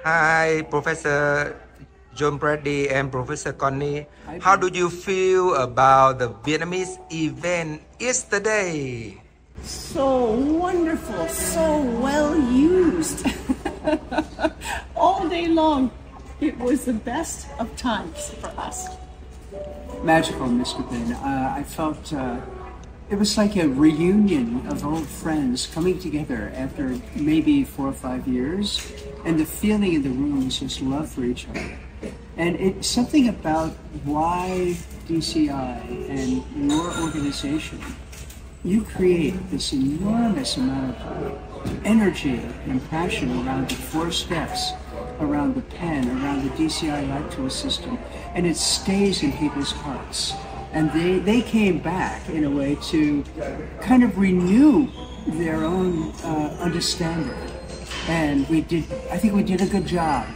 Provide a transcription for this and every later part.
Hi, Professor John Brady and Professor Connie. Hi, How do you feel about the Vietnamese event yesterday? So wonderful, so well used. All day long. It was the best of times for us. Magical, Mr. Ben. I felt it was like a reunion of old friends coming together after maybe 4 or 5 years, and the feeling in the room was just love for each other. And it's something about why DCI and your organization, you create this enormous amount of energy and passion around the 4 steps, around the pen, around the DCI life tool system, and it stays in people's hearts. And they came back in a way to kind of renew their own understanding. And I think we did a good job.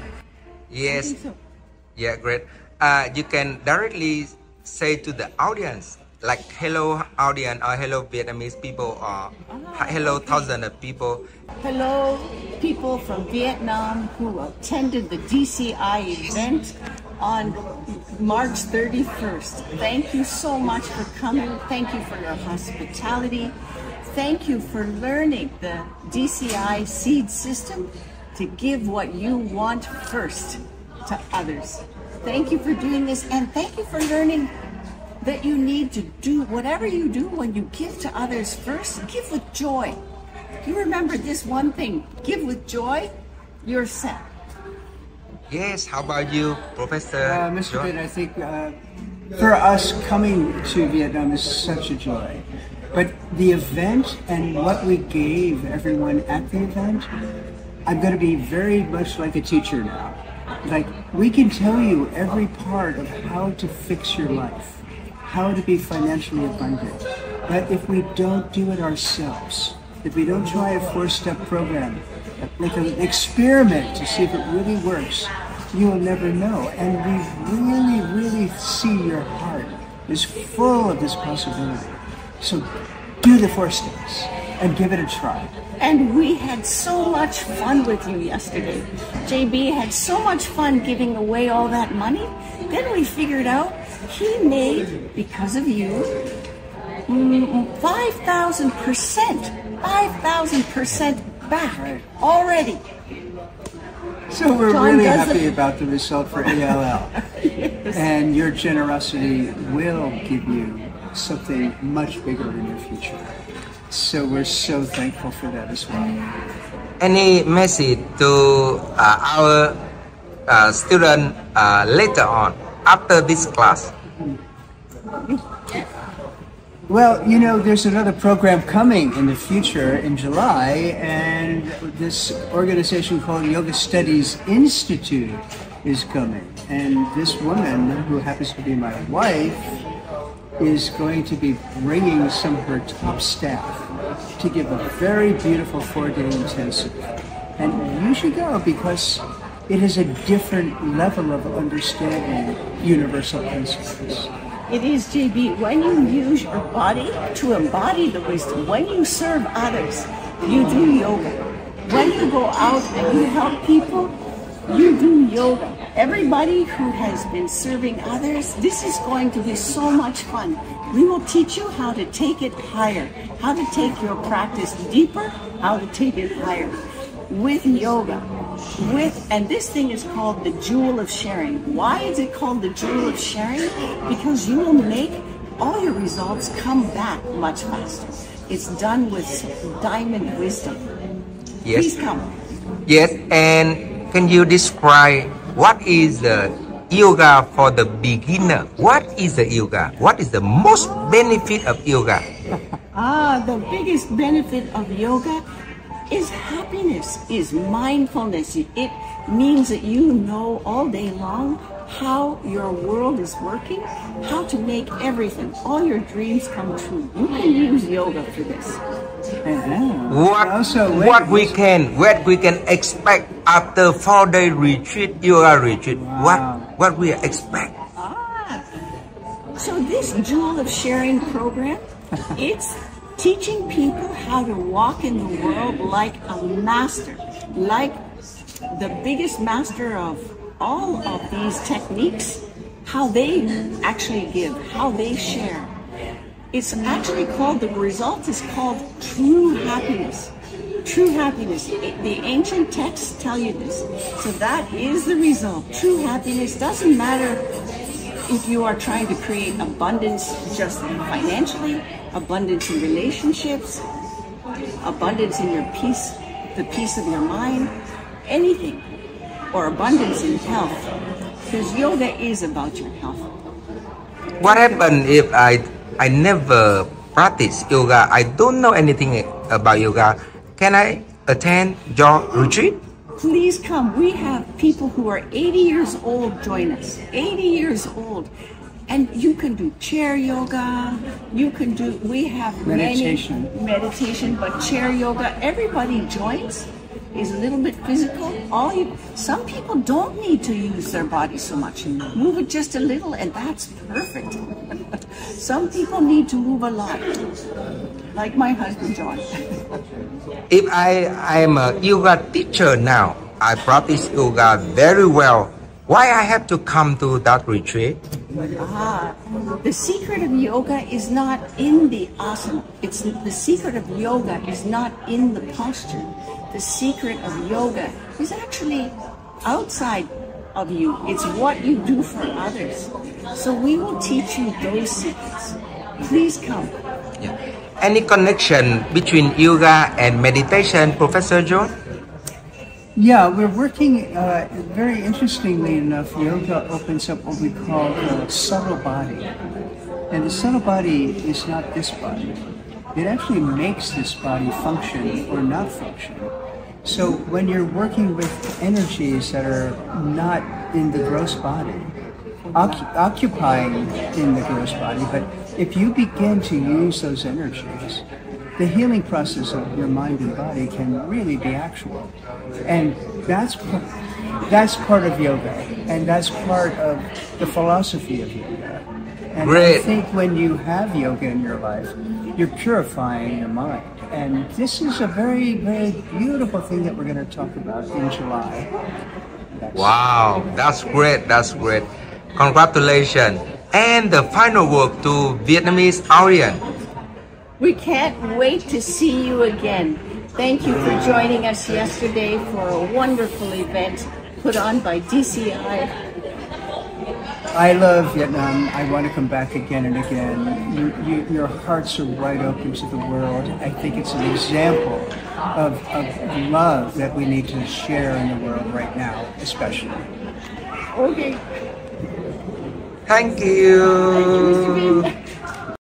Yes. Yeah, great. You can directly say to the audience, like hello audience or hello Vietnamese people or hello thousands of people. Hello, people from Vietnam who attended the DCI event on March 31st. Thank you so much for coming. Thank you for your hospitality. Thank you for learning the DCI seed system to give what you want first to others. Thank you for doing this, and thank you for learning that you need to do whatever you do when you give to others first, give with joy. You remember this one thing, give with joy, you're set. Yes, how about you, Professor? Mr. Ben, I think for us coming to Vietnam is such a joy. But the event and what we gave everyone at the event, I'm going to be very much like a teacher now. Like, we can tell you every part of how to fix your life, how to be financially abundant. But if we don't do it ourselves, if we don't try a 4-step program, like an experiment to see if it really works, you will never know. And we really, really see your heart is full of this possibility. So do the 4 steps and give it a try. And we had so much fun with you yesterday. JB had so much fun giving away all that money. Then we figured out he made, because of you, 5,000% back already. So we're John really doesn't- happy about the result for ALL. Yes. And your generosity will give you something much bigger in your future. So we're so thankful for that as well. Any message to our student later on, after this class? Well, you know, there's another program coming in the future in July, and this organization called Yoga Studies Institute is coming. And this woman, who happens to be my wife, is going to be bringing some of her top staff to give a very beautiful 4-day intensive. And you should go because it is a different level of understanding universal principles. It is, JB, when you use your body to embody the wisdom, when you serve others, you do yoga. When you go out and you help people, you do yoga. Everybody who has been serving others, this is going to be so much fun. We will teach you how to take it higher, how to take your practice deeper, how to take it higher with yoga. And this thing is called the jewel of sharing. Why is it called the jewel of sharing? Because you will make all your results come back much faster. It's done with diamond wisdom. Yes. Please come. Yes, and can you describe what is the yoga for the beginner? What is the yoga? What is the most benefit of yoga? The biggest benefit of yoga is happiness, is mindfulness. It means that you know all day long how your world is working, how to make everything, all your dreams come true. You can use yoga for this. What we can expect after 4-day retreat, yoga retreat. Wow. What we expect? So this Jewel of Sharing program, it's teaching people how to walk in the world like a master, like the biggest master of all of these techniques, how they actually give, how they share. It's actually called, the result is called true happiness. True happiness. The ancient texts tell you this. So that is the result. True happiness doesn't matter if you are trying to create abundance just financially, abundance in relationships, abundance in your peace, the peace of your mind, anything, or abundance in health. Because yoga is about your health. What happens if I never practice yoga? I don't know anything about yoga. Can I attend your retreat? Please come. We have people who are 80 years old join us. 80 years old. And you can do chair yoga. You can do, we have meditation, but chair yoga, everybody joins. Is a little bit physical. Some people don't need to use their body so much. Move it just a little and that's perfect. Some people need to move a lot. Like my husband, John. If I am a yoga teacher now, I practice yoga very well. Why I have to come to that retreat? The secret of yoga is not in the asana. The secret of yoga is not in the posture. The secret of yoga is actually outside of you. It's what you do for others. So we will teach you those secrets. Please come. Yeah. Any connection between yoga and meditation, Professor John? Yeah, we're working, very interestingly enough, yoga opens up what we call the subtle body. And the subtle body is not this body. It actually makes this body function or not function. So when you're working with energies that are not in the gross body, occupying in the gross body, but if you begin to use those energies, the healing process of your mind and body can really be actual. And that's part of yoga, and that's part of the philosophy of yoga. And Great. I think when you have yoga in your life, you're purifying your mind. And this is a very, very beautiful thing that we're going to talk about in July. Wow, that's great, that's great. Congratulations. And the final word to Vietnamese audience. We can't wait to see you again. Thank you for joining us yesterday for a wonderful event put on by DCI. I love Vietnam. I want to come back again and again. Your hearts are wide open to the world. I think it's an example of love that we need to share in the world right now, especially. Okay. Thank you. Thank you, Mr. Bean.